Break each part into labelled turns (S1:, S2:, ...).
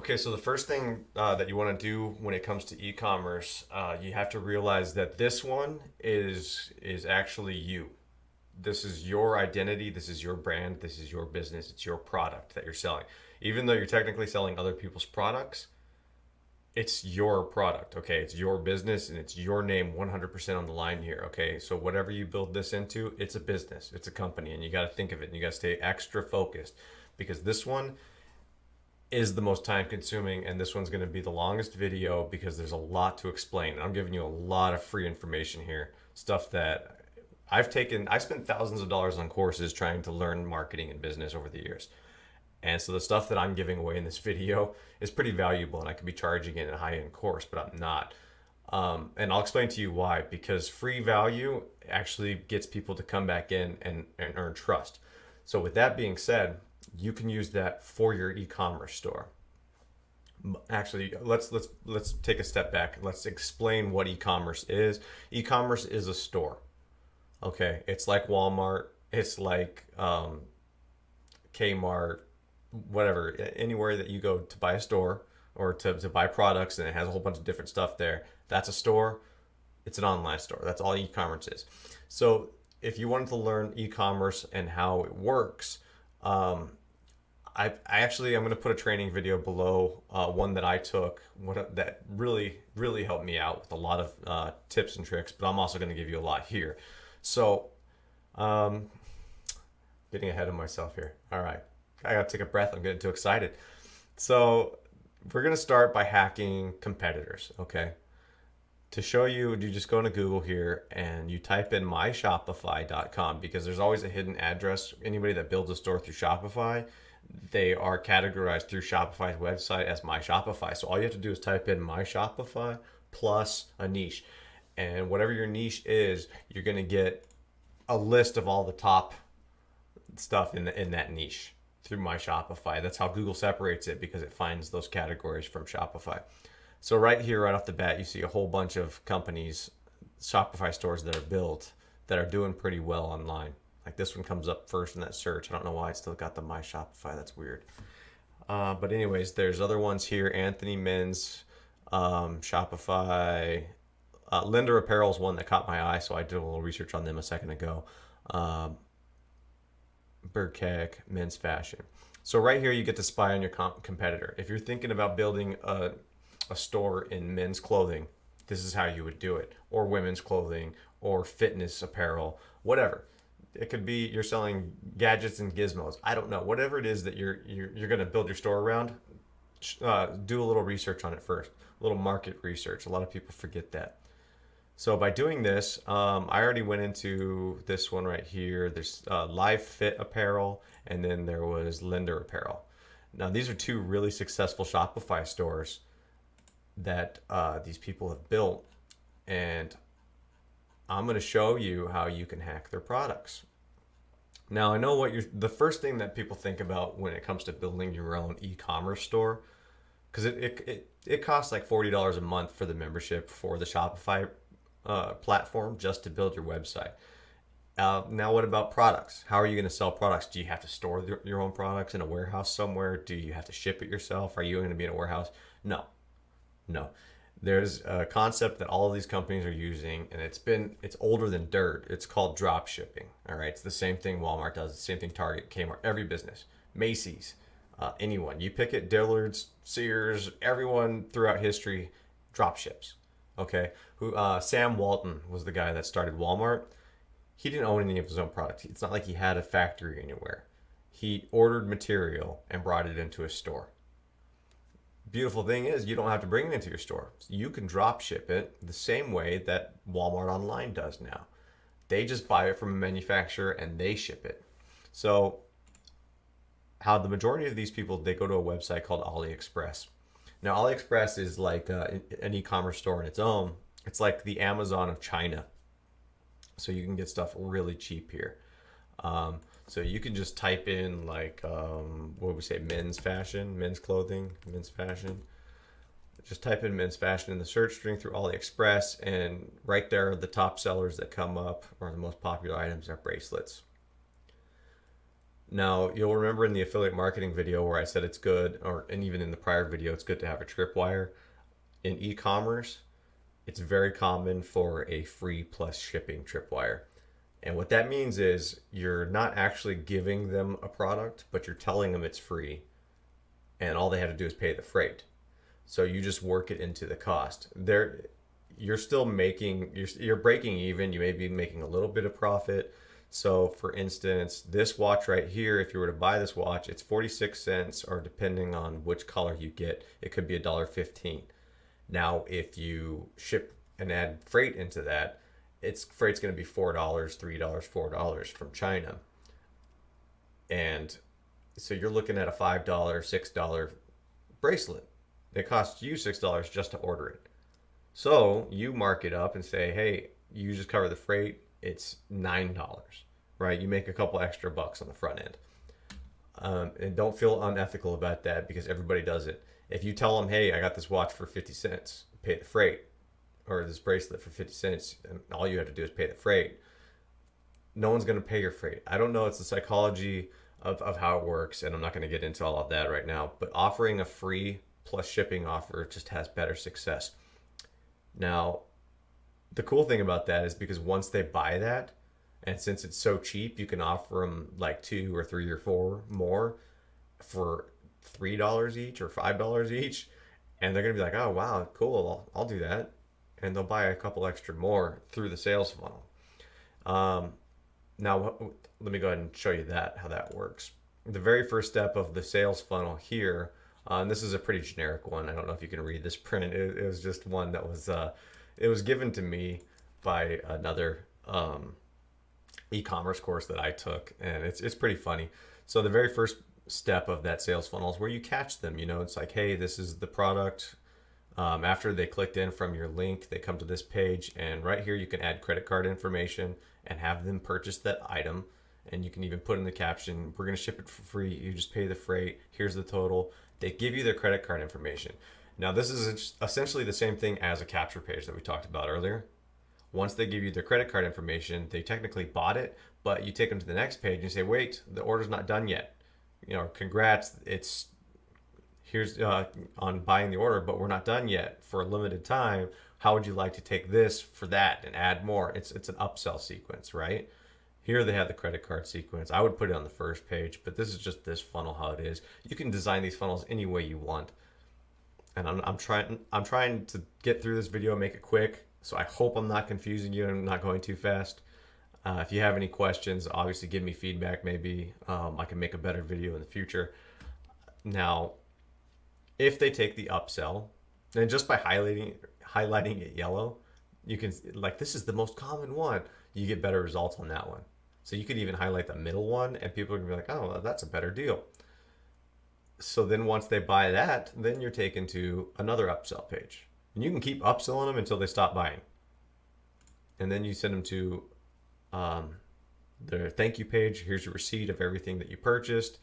S1: Okay, so the first thing that you want to do when it comes to e-commerce, you have to realize that this one is actually you. This is your identity. This is your brand. This is your business. It's your product that you're selling. Even though you're technically selling other people's products, it's your product. Okay, it's your business and it's your name 100% on the line here. Okay, so whatever you build this into, it's a business. It's a company, and you got to think of it and you got to stay extra focused because this one is the most time consuming, and this one's going to be the longest video because there's a lot to explain. I'm giving you a lot of free information here, stuff that I spent thousands of dollars on courses trying to learn marketing and business over the years. And so the stuff that I'm giving away in this video is pretty valuable, and I could be charging it in a high end course, but I'm not. And I'll explain to you why. Because free value actually gets people to come back in and earn trust. So with that being said, you can use that for your e-commerce store. Actually, let's take a step back. Let's explain what e-commerce is. E-commerce is a store. Okay, it's like Walmart. It's like Kmart, whatever. Anywhere that you go to buy a store or to buy products, and it has a whole bunch of different stuff there. That's a store. It's an online store. That's all e-commerce is. So if you wanted to learn e-commerce and how it works, um, I'm going to put a training video below, one that I took, that really helped me out with a lot of tips and tricks. But I'm also going to give you a lot here. So, um, getting ahead of myself here. All right, I got to take a breath. I'm getting too excited. So we're going to start by hacking competitors. Okay. To show you, you just go into Google here and you type in myshopify.com because there's always a hidden address. Anybody that builds a store through Shopify, they are categorized through Shopify's website as My Shopify. So all you have to do is type in My Shopify plus a niche. And whatever your niche is, you're going to get a list of all the top stuff in that niche through My Shopify. That's how Google separates it because it finds those categories from Shopify. So right here, right off the bat, you see a whole bunch of companies, Shopify stores that are built that are doing pretty well online. Like this one comes up first in that search. I don't know why it's still got the My Shopify. That's weird. But anyways, there's other ones here. Anthony Men's, Shopify. Linder Apparel is one that caught my eye, so I did a little research on them a second ago. Um, Bergkek, Men's Fashion. So right here, you get to spy on your competitor. If you're thinking about building a store in men's clothing, this is how you would do it, or women's clothing, or fitness apparel, whatever. It could be you're selling gadgets and gizmos. I don't know. Whatever it is that you're going to build your store around, do a little research on it first. A little market research. A lot of people forget that. So by doing this, I already went into this one right here. There's Live Fit Apparel, and then there was Linder Apparel. Now these are two really successful Shopify stores that these people have built, and I'm going to show you how you can hack their products. Now I know the first thing that people think about when it comes to building your own e-commerce store, because it costs like $40 a month for the membership for the Shopify platform just to build your website. Now, what about products? How are you going to sell products? Do you have to store your own products in a warehouse somewhere? Do you have to ship it yourself? Are you going to be in a warehouse? No, no. There's a concept that all of these companies are using, and it's older than dirt. It's called drop shipping. All right, it's the same thing Walmart does. The same thing Target, Kmart, every business, Macy's, anyone. You pick it, Dillard's, Sears, everyone throughout history drop ships. Okay, Sam Walton was the guy that started Walmart. He didn't own any of his own product. It's not like he had a factory anywhere. He ordered material and brought it into his store. Beautiful thing is you don't have to bring it into your store. You can drop ship it the same way that Walmart online does now. They just buy it from a manufacturer and they ship it. So how the majority of these people, they go to a website called AliExpress. Now AliExpress is like an e-commerce store in its own. It's like the Amazon of China. So you can get stuff really cheap here. So you can just type in like, what would we say, men's fashion, men's clothing, men's fashion. Just type in men's fashion in the search string through AliExpress, and right there, the top sellers that come up, or the most popular items, are bracelets. Now, you'll remember in the affiliate marketing video where I said it's good, and even in the prior video, it's good to have a tripwire. In e-commerce, it's very common for a free plus shipping tripwire. And what that means is you're not actually giving them a product, but you're telling them it's free, and all they have to do is pay the freight. So you just work it into the cost. You're still making, you're breaking even. You may be making a little bit of profit. So for instance, this watch right here, if you were to buy this watch, it's 46 cents, or depending on which color you get, it could be $1.15. Now, if you ship and add freight into that, freight's going to be $4, $3, $4 from China. And so you're looking at a $5, $6 bracelet. It costs you $6 just to order it. So you mark it up and say, hey, you just cover the freight, it's $9, right? You make a couple extra bucks on the front end. And don't feel unethical about that, because everybody does it. If you tell them, hey, I got this watch for 50 cents, pay the freight, or this bracelet for 50 cents, and all you have to do is pay the freight, no one's going to pay your freight. I don't know. It's the psychology of how it works, and I'm not going to get into all of that right now. But offering a free plus shipping offer just has better success. Now, the cool thing about that is because once they buy that, and since it's so cheap, you can offer them like 2 or 3 or 4 more for $3 each or $5 each. And they're going to be like, oh, wow, cool, I'll do that. And they'll buy a couple extra more through the sales funnel. Now, let me go ahead and show you how that works. The very first step of the sales funnel here, and this is a pretty generic one. I don't know if you can read this print. It was just one that was, it was given to me by another e-commerce course that I took, and it's pretty funny. So the very first step of that sales funnel is where you catch them. It's like, hey, this is the product. After they clicked in from your link, they come to this page, and right here you can add credit card information and have them purchase that item. And you can even put in the caption, we're going to ship it for free. You just pay the freight. Here's the total. They give you their credit card information. Now, this is essentially the same thing as a capture page that we talked about earlier. Once they give you their credit card information, they technically bought it, but you take them to the next page and you say, wait, the order's not done yet. Congrats, here's on buying the order, but we're not done yet. For a limited time, how would you like to take this for that and add more? It's an upsell sequence, right? Here they have the credit card sequence. I would put it on the first page, but this is just this funnel how it is. You can design these funnels any way you want. And I'm trying to get through this video and make it quick. So I hope I'm not confusing you and I'm not going too fast. If you have any questions, obviously give me feedback. Maybe I can make a better video in the future. Now, if they take the upsell, and just by highlighting it yellow, you can, like, this is the most common one, you get better results on that one. So you could even highlight the middle one and people are gonna be like, oh, well, that's a better deal. So then once they buy that, then you're taken to another upsell page. And you can keep upselling them until they stop buying. And then you send them to their thank you page. Here's your receipt of everything that you purchased.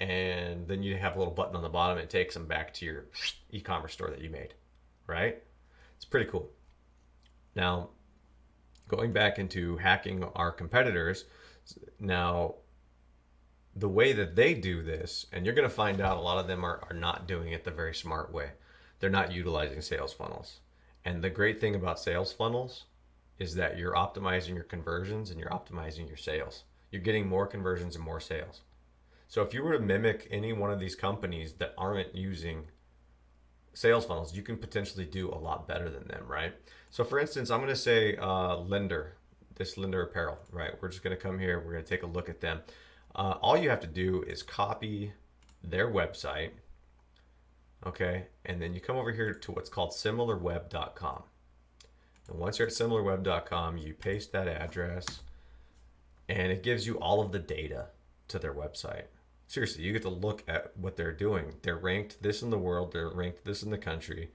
S1: And then you have a little button on the bottom. It takes them back to your e-commerce store that you made, right? It's pretty cool. Now, going back into hacking our competitors, now the way that they do this, and you're going to find out a lot of them are not doing it the very smart way. They're not utilizing sales funnels. And the great thing about sales funnels is that you're optimizing your conversions and you're optimizing your sales. You're getting more conversions and more sales. So if you were to mimic any one of these companies that aren't using sales funnels, you can potentially do a lot better than them, right? So for instance, I'm going to say Linder, this Linder Apparel, right? We're just going to come here. We're going to take a look at them. All you have to do is copy their website, okay? And then you come over here to what's called similarweb.com. And once you're at similarweb.com, you paste that address and it gives you all of the data to their website. Seriously, you get to look at what they're doing. They're ranked this in the world. They're ranked this in the country.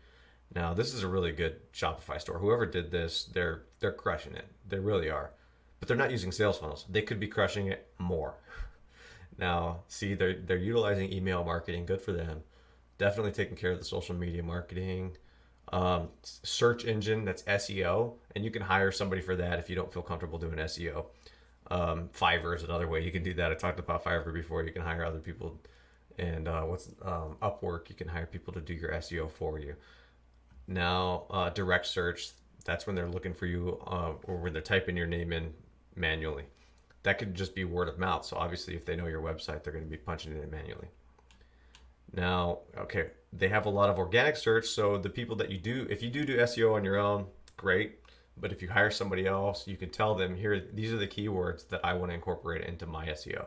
S1: Now, this is a really good Shopify store. Whoever did this, they're crushing it. They really are. But they're not using sales funnels. They could be crushing it more. Now, see, they're utilizing email marketing. Good for them. Definitely taking care of the social media marketing. Search engine, that's SEO. And you can hire somebody for that if you don't feel comfortable doing SEO. Fiverr is another way you can do that. I talked about Fiverr before. You can hire other people, and Upwork. You can hire people to do your SEO for you. Now, direct search. That's when they're looking for you, or when they're typing your name in manually. That could just be word of mouth. So obviously, if they know your website, they're going to be punching it in manually. Now, okay, they have a lot of organic search. So the people that you do, if you do SEO on your own, great. But if you hire somebody else, you can tell them, here, these are the keywords that I want to incorporate into my SEO.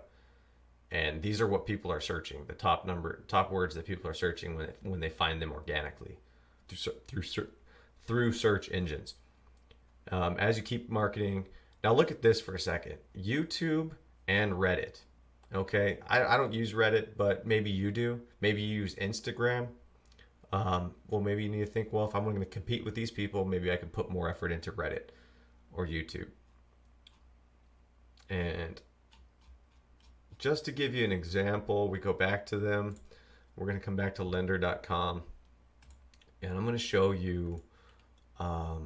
S1: And these are what people are searching, the top words that people are searching when they find them organically through search engines. As you keep marketing, now look at this for a second. YouTube and Reddit. Okay, I don't use Reddit, but maybe you do. Maybe you use Instagram. Well, maybe you need to think, well, if I'm going to compete with these people, maybe I can put more effort into Reddit or YouTube. And just to give you an example, we go back to them. We're going to come back to lender.com. And I'm going to show you, we're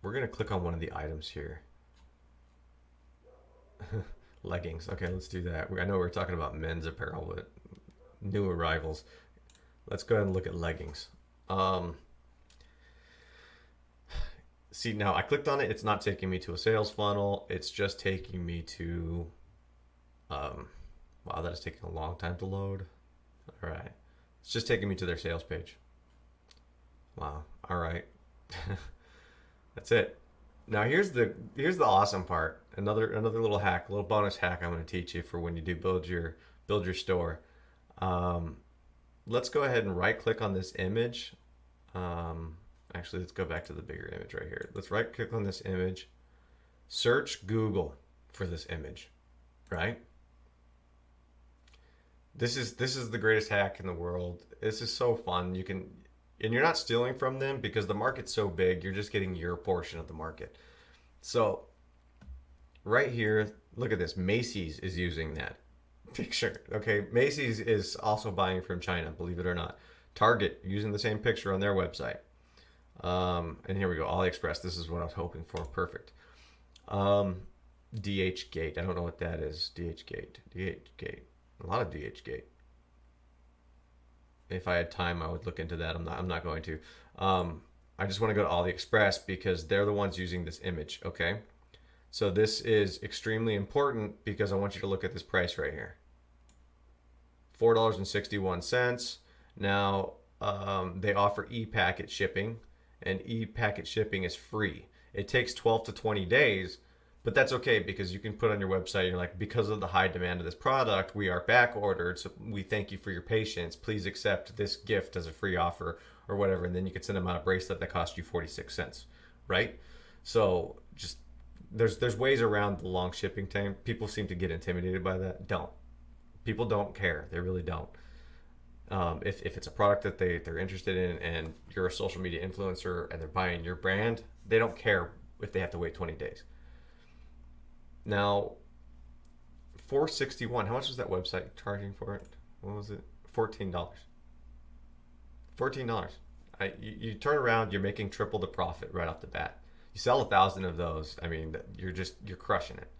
S1: going to click on one of the items here. Leggings. Okay, let's do that. I know we're talking about men's apparel, but new arrivals. Let's go ahead and look at leggings. See, now I clicked on it. It's not taking me to a sales funnel. It's just taking me to, wow, that is taking a long time to load. All right. It's just taking me to their sales page. Wow. All right. That's it. Now here's the awesome part. Another little hack, a little bonus hack I'm going to teach you for when you do build your store. Let's go ahead and right click on this image. Actually, let's go back to the bigger image right here. Let's right click on this image. Search Google for this image, right? This is the greatest hack in the world. This is so fun. And you're not stealing from them because the market's so big, you're just getting your portion of the market. So right here, look at this. Macy's is using that picture. Okay, Macy's is also buying from China, believe it or not. Target using the same picture on their website. And here we go, AliExpress. This is what I was hoping for. Perfect. DH Gate. I don't know what that is. DH Gate. A lot of DH Gate. If I had time, I would look into that. I'm not going to. I just want to go to AliExpress because they're the ones using this image. Okay. So this is extremely important because I want you to look at this price right here. $4.61. Now, they offer e-packet shipping, and e-packet shipping is free. It takes 12 to 20 days, but that's okay because you can put on your website, you're like, because of the high demand of this product, we are back ordered. So we thank you for your patience. Please accept this gift as a free offer or whatever. And then you can send them out a bracelet that costs you 46 cents, right? So just, there's ways around the long shipping time. People seem to get intimidated by that. Don't. People don't care. They really don't. If it's a product that they're interested in and you're a social media influencer and they're buying your brand, they don't care if they have to wait 20 days. Now, $4.61. How much was that website charging for it? What was it? $14. $14. You turn around, you're making triple the profit right off the bat. You sell 1,000 of those. I mean, you're crushing it.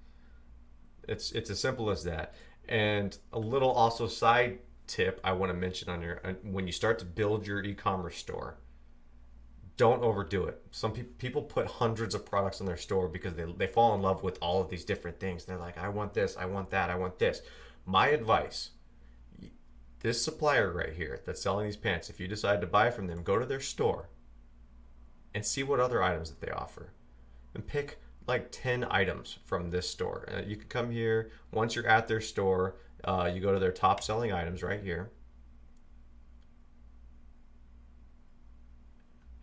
S1: It's as simple as that. And a little also side tip I want to mention when you start to build your e-commerce store, don't overdo it. Some people put hundreds of products in their store because they fall in love with all of these different things. They're like, I want this, I want that, I want this. My advice, this supplier right here that's selling these pants, if you decide to buy from them, go to their store and see what other items that they offer and pick like 10 items from this store. You can come here. Once you're at their store, you go to their top selling items right here.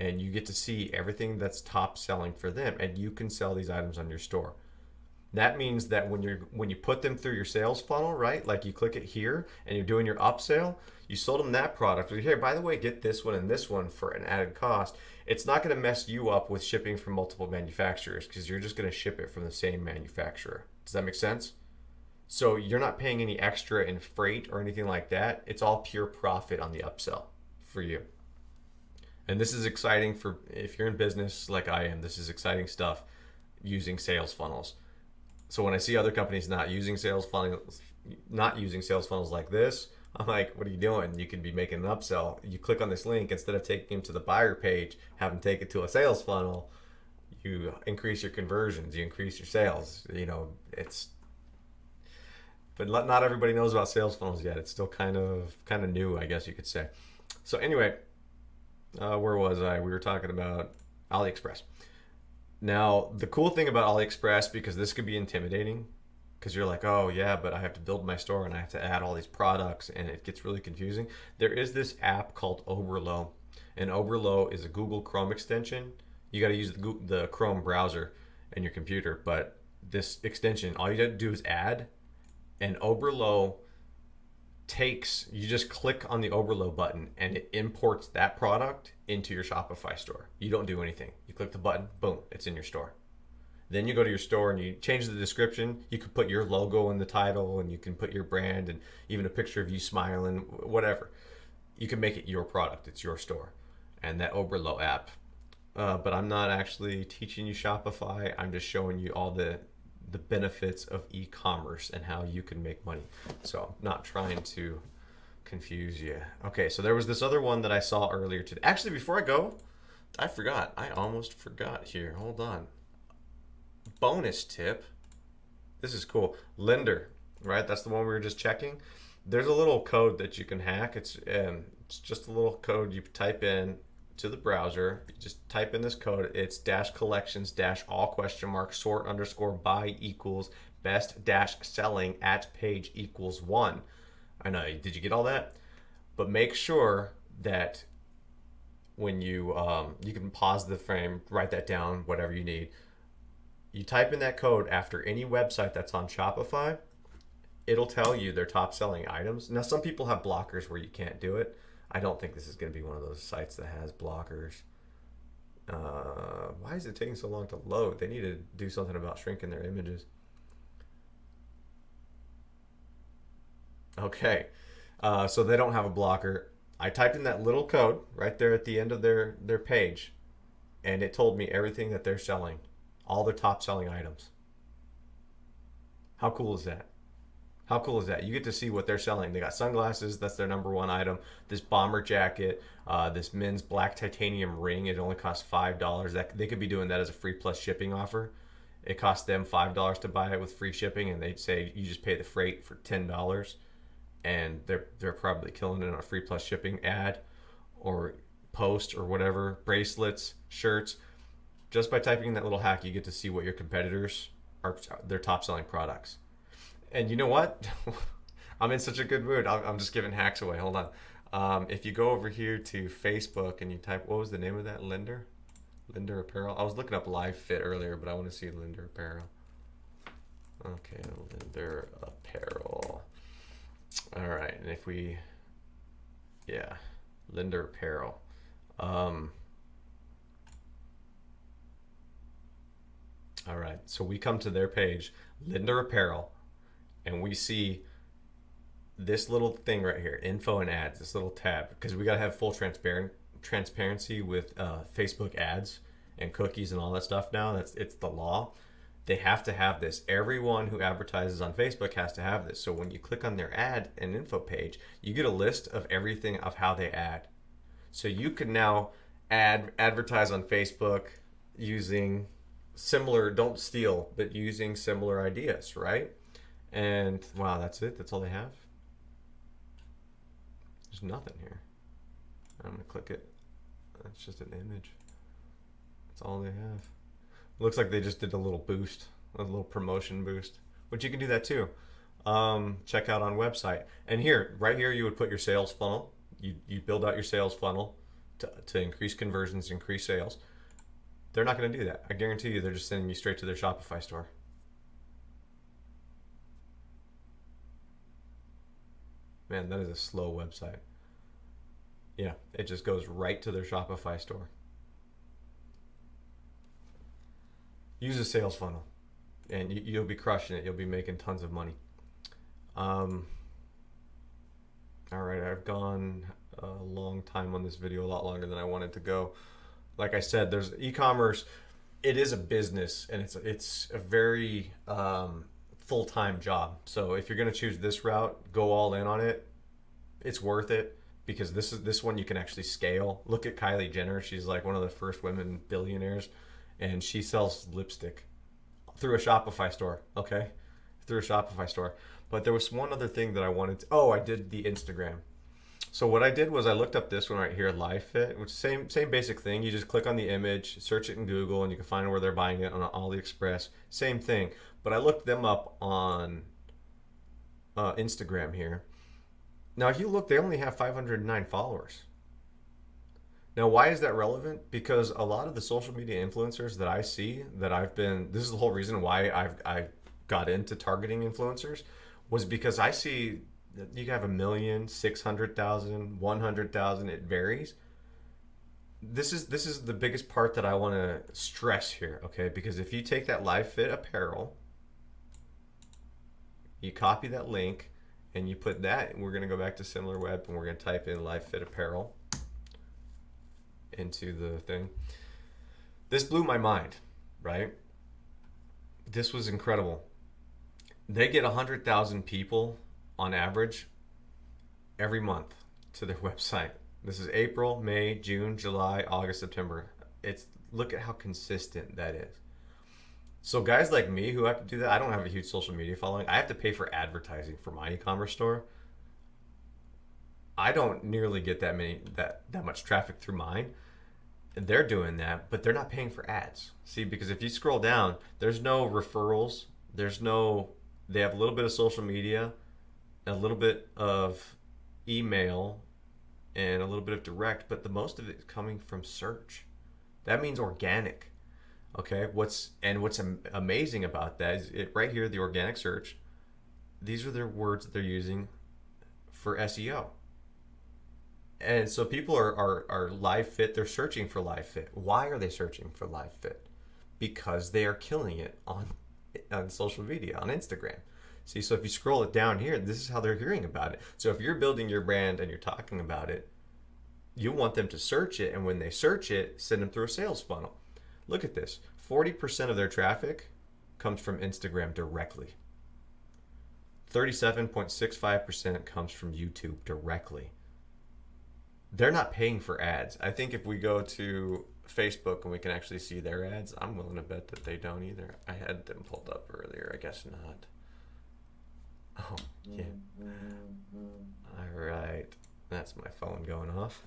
S1: And you get to see everything that's top selling for them, and you can sell these items on your store. That means that when you put them through your sales funnel, right? Like you click it here and you're doing your upsell, you sold them that product. Hey, by the way, get this one and this one for an added cost. It's not going to mess you up with shipping from multiple manufacturers because you're just going to ship it from the same manufacturer. Does that make sense? So you're not paying any extra in freight or anything like that. It's all pure profit on the upsell for you. And this is exciting if you're in business like I am. This is exciting stuff using sales funnels. So when I see other companies not using sales funnels like this, I'm like, what are you doing? You could be making an upsell. You click on this link, instead of taking them to the buyer page, have them take it to a sales funnel. You increase your conversions, you increase your sales. It's but not everybody knows about sales funnels yet. It's still kind of new, I guess you could say. So anyway, where was I? We were talking about AliExpress. Now, the cool thing about AliExpress, because this could be intimidating, because you're like, oh yeah, but I have to build my store and I have to add all these products, and it gets really confusing. There is this app called Oberlo, and Oberlo is a Google Chrome extension. You got to use the Chrome browser in your computer, but this extension, all you got to do is add, and Oberlo you just click on the Oberlo button and it imports that product into your Shopify store. You don't do anything. You click the button, boom, it's in your store. Then you go to your store and you change the description. You can put your logo in the title, and you can put your brand and even a picture of you smiling, whatever. You can make it your product. It's your store. And that Oberlo app. But I'm not actually teaching you Shopify. I'm just showing you all the benefits of e-commerce and how you can make money. So I'm not trying to confuse you. Okay, so there was this other one that I saw earlier today. Actually, before I go, I forgot. I almost forgot here. Hold on. Bonus tip. This is cool. Lender, right? That's the one we were just checking. There's a little code that you can hack. It's just a little code you type in to the browser. You just type in this code. It's -collections-all?sort_by equals best-selling at page equals 1. I know. Did you get all that? But make sure that when you can pause the frame, write that down, whatever you need. You type in that code after any website that's on Shopify, it'll tell you their top selling items. Now, some people have blockers where you can't do it. I don't think this is going to be one of those sites that has blockers. Why is it taking so long to load? They need to do something about shrinking their images. Okay, so they don't have a blocker. I typed in that little code right there at the end of their page, and it told me everything that they're selling, all their top selling items. How cool is that? How cool is that? You get to see what they're selling. They got sunglasses. That's their number one item. This bomber jacket, this men's black titanium ring. It only costs $5. They could be doing that as a free plus shipping offer. It costs them $5 to buy it with free shipping, and they'd say you just pay the freight for $10, and they're probably killing it on a free plus shipping ad or post or whatever. Bracelets, shirts. Just by typing in that little hack, you get to see what your competitors are, their top selling products. And you know what? I'm in such a good mood. I'm just giving hacks away. Hold on. If you go over here to Facebook and you type, what was the name of that? Linder Apparel. I was looking up Live Fit earlier, but I want to see Linder Apparel. Okay, Linder Apparel. All right, and if we, yeah, Linder Apparel. All right, so we come to their page, Linder Apparel, and we see this little thing right here, info and ads, this little tab, because we got to have full transparency with Facebook ads and cookies and all that stuff now. It's the law. They have to have this. Everyone who advertises on Facebook has to have this. So when you click on their ad and info page, you get a list of everything of how they add. So you can now advertise on Facebook using similar, don't steal, but using similar ideas, right? And wow, that's it. That's all they have. There's nothing here. I'm gonna click it. That's just an image. That's all they have. Looks like they just did a little boost, a little promotion boost, which you can do that too. Check out on website. And here, right here, you would put your sales funnel. You build out your sales funnel to increase conversions, increase sales. They're not going to do that. I guarantee you they're just sending you straight to their Shopify store. Man, that is a slow website. Yeah, it just goes right to their Shopify store. Use a sales funnel, and you'll be crushing it. You'll be making tons of money. All right, I've gone a long time on this video, a lot longer than I wanted to go. Like I said, there's e-commerce. it is a business, and it's a very full-time job. So if you're going to choose this route, go all in on it. It's worth it because this one you can actually scale. Look at Kylie Jenner. She's like one of the first women billionaires, and she sells lipstick through a Shopify store. Okay, through a Shopify store. But there was one other thing that I wanted to. Oh, I did the Instagram. So what I did was I looked up this one right here, LiveFit, which is same basic thing. You just click on the image, search it in Google, and you can find where they're buying it on AliExpress. Same thing. But I looked them up on Instagram here. Now, if you look, they only have 509 followers. Now, why is that relevant? Because a lot of the social media influencers that I see, this is the whole reason why I got into targeting influencers, was because I see that you have 1,000,000, 600,000, 100,000. It varies. This is the biggest part that I want to stress here, okay? Because if you take that LiveFit apparel, you copy that link, and you put that, and we're going to go back to SimilarWeb, and we're going to type in LiveFit apparel into the thing. This blew my mind, right? This was incredible. They get 100,000 people on average every month to their website. This is April, May, June, July, August, September. Look at how consistent that is. So guys like me who have to do that, I don't have a huge social media following. I have to pay for advertising for my e-commerce store. I don't nearly get that much traffic through mine. And they're doing that, but they're not paying for ads. See, because if you scroll down, there's no referrals. They have a little bit of social media, a little bit of email, and a little bit of direct, but the most of it is coming from search. That means organic. Okay, what's amazing about that is right here, the organic search. These are their words that they're using for SEO. And so people are LiveFit. They're searching for LiveFit. Why are they searching for LiveFit? Because they are killing it on social media, on Instagram. See, so if you scroll it down here, this is how they're hearing about it. So if you're building your brand and you're talking about it, you want them to search it, and when they search it, send them through a sales funnel. Look at this. 40% of their traffic comes from Instagram directly. 37.65% comes from YouTube directly. They're not paying for ads. I think if we go to Facebook and we can actually see their ads, I'm willing to bet that they don't either. I had them pulled up earlier. I guess not. Oh, yeah. All right. That's my phone going off.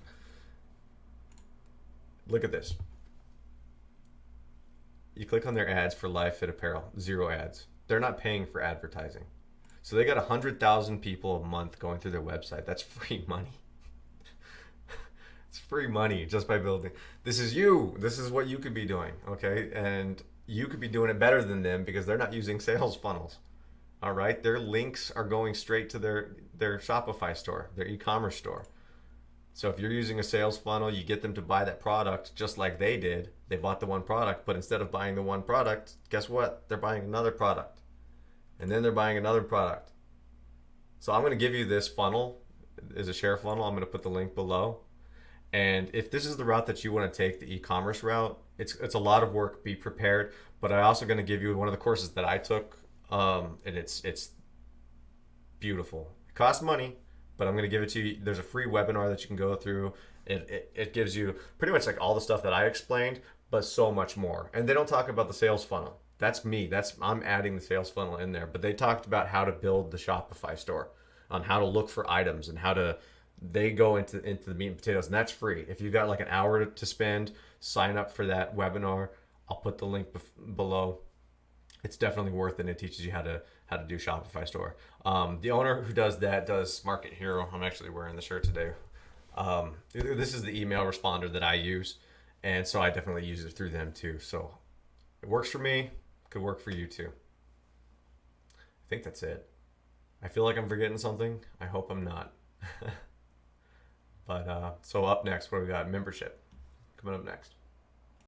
S1: Look at this. You click on their ads for LiveFit apparel, 0 ads. They're not paying for advertising. So they got 100,000 people a month going through their website. That's free money. It's free money just by building. This is you. This is what you could be doing, okay? And you could be doing it better than them because they're not using sales funnels. All right? Their links are going straight to their Shopify store, their e-commerce store. So if you're using a sales funnel, you get them to buy that product just like they did. They bought the one product, but instead of buying the one product, guess what? They're buying another product. And then they're buying another product. So I'm going to give you this funnel as a share funnel. I'm going to put the link below. And if this is the route that you want to take, the e-commerce route, it's a lot of work. Be prepared. But I'm also going to give you one of the courses that I took, and it's beautiful. It costs money, but I'm going to give it to you. There's a free webinar that you can go through. It gives you pretty much like all the stuff that I explained, but so much more. And they don't talk about the sales funnel. That's me. I'm adding the sales funnel in there. But they talked about how to build the Shopify store, on how to look for items, and how to. They go into the meat and potatoes, and that's free. If you've got like an hour to spend, sign up for that webinar. I'll put the link below. It's definitely worth it. And it teaches you how to do Shopify store. The owner who does that does Market Hero. I'm actually wearing the shirt today. This is the email responder that I use, and so I definitely use it through them too. So it works for me. Could work for you too. I think that's it. I feel like I'm forgetting something. I hope I'm not. But so up next, what do we got? Membership coming up next.